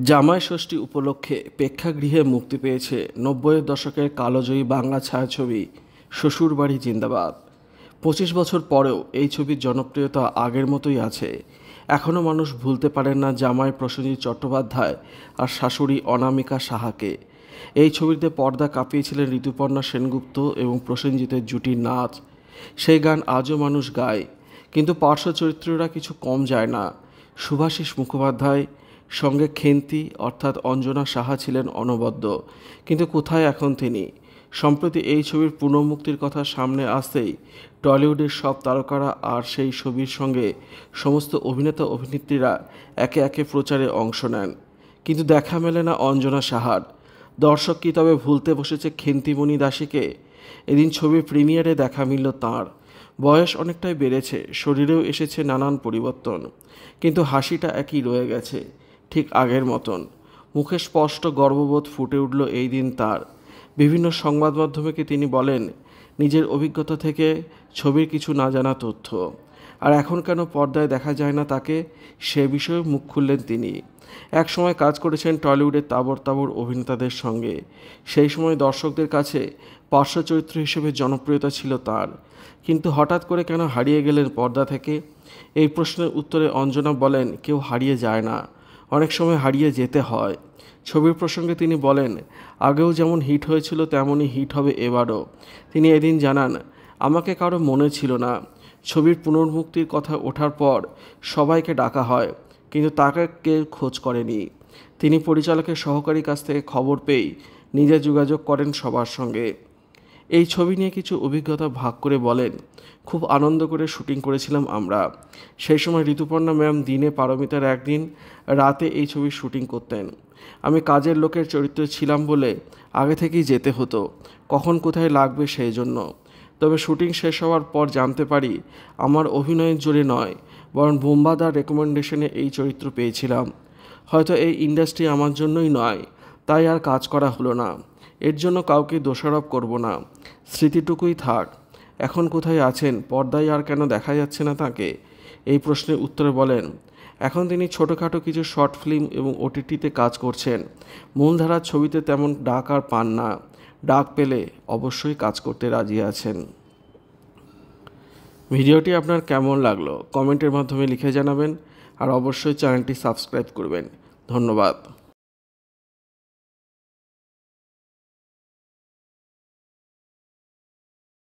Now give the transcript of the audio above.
জামাই ষষ্ঠী উপলক্ষে প্রেক্ষাগৃহে মুক্তি পেয়েছে ৯০-এর দশকের কালোজয়ী বাংলা ছায়াছবি শ্বশুরবাড়ি জিন্দাবাদ। ২৫ বছর পরেও এই ছবির জনপ্রিয়তা আগের মতোই আছে। এখনও মানুষ ভুলতে পারেন না জামাই প্রসেনজিৎ চট্টোপাধ্যায় আর শাশুড়ি অনামিকা সাহাকে। এই ছবিতে পর্দা কাঁপিয়েছিলেন ঋতুপর্ণা সেনগুপ্ত এবং প্রসেনজিতের জুটির নাচ। সেই গান আজও মানুষ গায়, কিন্তু পার্শ্ব চরিত্ররা কিছু কম যায় না। শুভাশিস মুখোপাধ্যায় সঙ্গে খেন্তি অর্থাৎ অঞ্জনা সাহা ছিলেন অনবদ্য, কিন্তু কোথায় এখন তিনি? সম্প্রতি এই ছবির পুনর্মুক্তির কথা সামনে আসতেই টলিউডের সব তারকারা আর সেই ছবির সঙ্গে সমস্ত অভিনেতা অভিনেত্রীরা একে একে প্রচারে অংশ নেন, কিন্তু দেখা মেলে না অঞ্জনা সাহার। দর্শক কি তবে ভুলতে বসেছে খেন্তিমণি দাসীকে? এদিন ছবির প্রিমিয়ারে দেখা মিলল তাঁর। বয়স অনেকটাই বেড়েছে, শরীরেও এসেছে নানান পরিবর্তন, কিন্তু হাসিটা একই রয়ে গেছে, ঠিক আগের মতন। মুখে স্পষ্ট গর্ববোধ ফুটে উঠল এই দিন তার। বিভিন্ন সংবাদ মাধ্যমকে তিনি বলেন নিজের অভিজ্ঞতা থেকে ছবির কিছু না জানা তথ্য। আর এখন কেন পর্দায় দেখা যায় না তাকে, সে বিষয়ে মুখ খুললেন তিনি। এক সময় কাজ করেছেন টলিউডের তাবড় তাবড় অভিনেতাদের সঙ্গে। সেই সময় দর্শকদের কাছে পার্শ্ব চরিত্র হিসেবে জনপ্রিয়তা ছিল তার, কিন্তু হঠাৎ করে কেন হারিয়ে গেলেন পর্দা থেকে? এই প্রশ্নের উত্তরে অঞ্জনা বলেন, কেউ হারিয়ে যায় না, অনেক সময় হারিয়ে যেতে হয়। ছবির প্রসঙ্গে তিনি বলেন, আগেও যেমন হিট হয়েছিল তেমনই হিট হবে এবারও। তিনি এদিন জানান, আমাকে কারো মনে ছিল না। ছবির পুনর্মুক্তির কথা ওঠার পর সবাইকে ডাকা হয়, কিন্তু তাকে কেউ খোঁজ করেনি। তিনি পরিচালকের সহকারী কাছ থেকে খবর পেয়েই নিজে যোগাযোগ করেন সবার সঙ্গে। এই ছবি নিয়ে কিছু অভিজ্ঞতা ভাগ করে বলেন, খুব আনন্দ করে শুটিং করেছিলাম আমরা। সেই সময় ঋতুপর্ণা ম্যাম দিনে পারমিতার একদিন, রাতে এই ছবির শুটিং করতেন। আমি কাজের লোকের চরিত্রে ছিলাম বলে আগে থেকেই যেতে হতো, কখন কোথায় লাগবে সেই জন্য। তবে শুটিং শেষ হওয়ার পর জানতে পারি আমার অভিনয়ের জোরে নয়, বরং বোম্বাদার রেকমেন্ডেশনে এই চরিত্র পেয়েছিলাম। হয়তো এই ইন্ডাস্ট্রি আমার জন্যই নয়, তাই আর কাজ করা হলো না। এর জন্য কাউকে দোষারোপ করব না, স্মৃতিটুকুই থাক। এখন কোথায় আছেন, পর্দায় আর কেন দেখা যাচ্ছে না তাকে? এই প্রশ্নের উত্তরে বলেন, এখন তিনি ছোটোখাটো কিছু শর্ট ফিল্ম এবং ওটিটিতে কাজ করছেন। মূলধারার ছবিতে তেমন ডাক আর পান না, ডাক পেলে অবশ্যই কাজ করতে রাজি আছেন। ভিডিওটি আপনার কেমন লাগলো কমেন্টের মাধ্যমে লিখে জানাবেন, আর অবশ্যই চ্যানেলটি সাবস্ক্রাইব করবেন। ধন্যবাদ।